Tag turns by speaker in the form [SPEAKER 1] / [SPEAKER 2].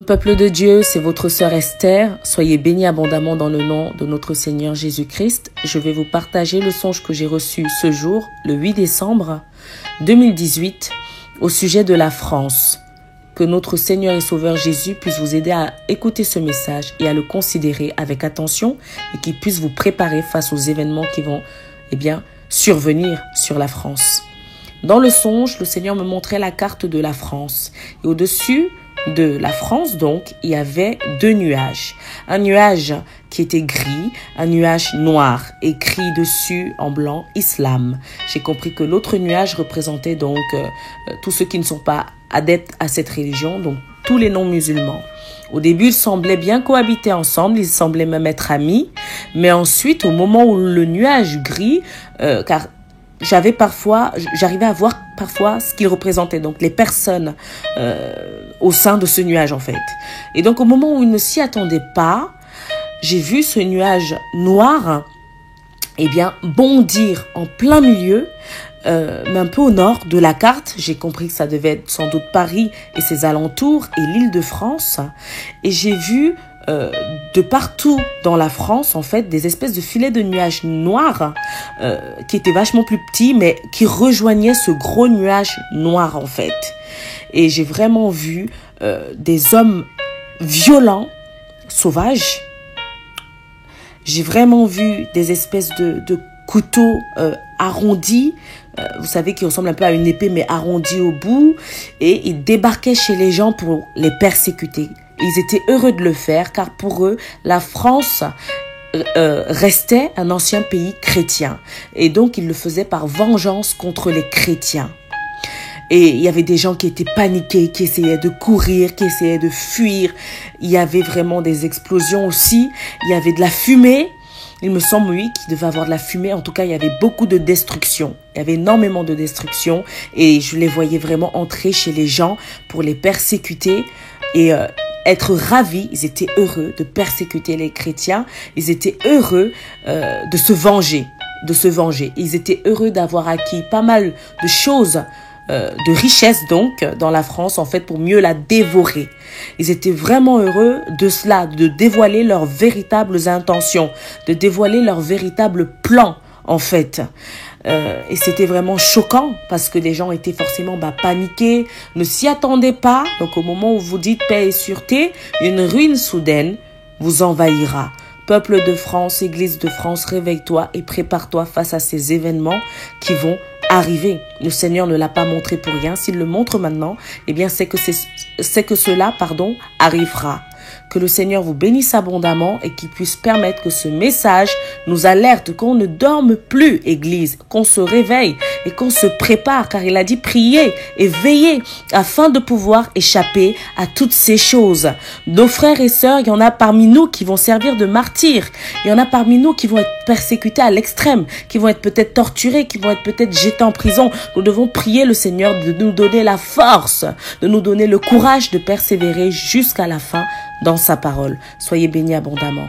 [SPEAKER 1] Peuple de Dieu, c'est votre sœur Esther. Soyez bénis abondamment dans le nom de notre Seigneur Jésus-Christ. Je vais vous partager le songe que j'ai reçu ce jour, le 8 décembre 2018, au sujet de la France. Que notre Seigneur et Sauveur Jésus puisse vous aider à écouter ce message et à le considérer avec attention et qu'il puisse vous préparer face aux événements qui vont, survenir sur la France. Dans le songe, le Seigneur me montrait la carte de la France. Et au-dessus de la France, donc, il y avait deux nuages. Un nuage qui était gris, un nuage noir, écrit dessus en blanc « Islam ». J'ai compris que l'autre nuage représentait donc tous ceux qui ne sont pas adeptes à cette religion, donc tous les non-musulmans. Au début, ils semblaient bien cohabiter ensemble, ils semblaient même être amis, mais ensuite, au moment où le nuage gris, car j'arrivais à voir parfois ce qu'il représentait, donc les personnes au sein de ce nuage en fait. Et donc au moment où il ne s'y attendait pas, j'ai vu ce nuage noir bondir en plein milieu, mais un peu au nord de la carte. J'ai compris que ça devait être sans doute Paris et ses alentours et l'Île-de-France. Et j'ai vu de partout dans la France, en fait, des espèces de filets de nuages noirs qui étaient vachement plus petits, mais qui rejoignaient ce gros nuage noir, en fait. Et j'ai vraiment vu des hommes violents, sauvages. J'ai vraiment vu des espèces de couteaux arrondis, vous savez, qui ressemblent un peu à une épée, mais arrondis au bout. Et ils débarquaient chez les gens pour les persécuter. Ils étaient heureux de le faire, car pour eux, la France restait un ancien pays chrétien. Et donc, ils le faisaient par vengeance contre les chrétiens. Et il y avait des gens qui étaient paniqués, qui essayaient de courir, qui essayaient de fuir. Il y avait vraiment des explosions aussi. Il y avait de la fumée. Il me semble, oui, qu'il devait avoir de la fumée. En tout cas, il y avait beaucoup de destruction. Il y avait énormément de destruction. Et je les voyais vraiment entrer chez les gens pour les persécuter. Et être ravis, ils étaient heureux de persécuter les chrétiens. Ils étaient heureux de se venger. Ils étaient heureux d'avoir acquis pas mal de choses, de richesses donc, dans la France, en fait, pour mieux la dévorer. Ils étaient vraiment heureux de cela, de dévoiler leurs véritables intentions, de dévoiler leurs véritables plans, en fait. Et c'était vraiment choquant parce que les gens étaient forcément paniqués, ne s'y attendaient pas. Donc au moment où vous dites paix et sûreté, une ruine soudaine vous envahira. Peuple de France, Église de France, réveille-toi et prépare-toi face à ces événements qui vont arriver. Le Seigneur ne l'a pas montré pour rien. S'il le montre maintenant, c'est que cela arrivera. Que le Seigneur vous bénisse abondamment et qu'il puisse permettre que ce message nous alerte, qu'on ne dorme plus, Église, qu'on se réveille et qu'on se prépare, car il a dit prier et veiller afin de pouvoir échapper à toutes ces choses. Nos frères et sœurs, il y en a parmi nous qui vont servir de martyrs. Il y en a parmi nous qui vont être persécutés à l'extrême, qui vont être peut-être torturés, qui vont être peut-être jetés en prison. Nous devons prier le Seigneur de nous donner la force, de nous donner le courage de persévérer jusqu'à la fin dans sa parole. Soyez bénis abondamment.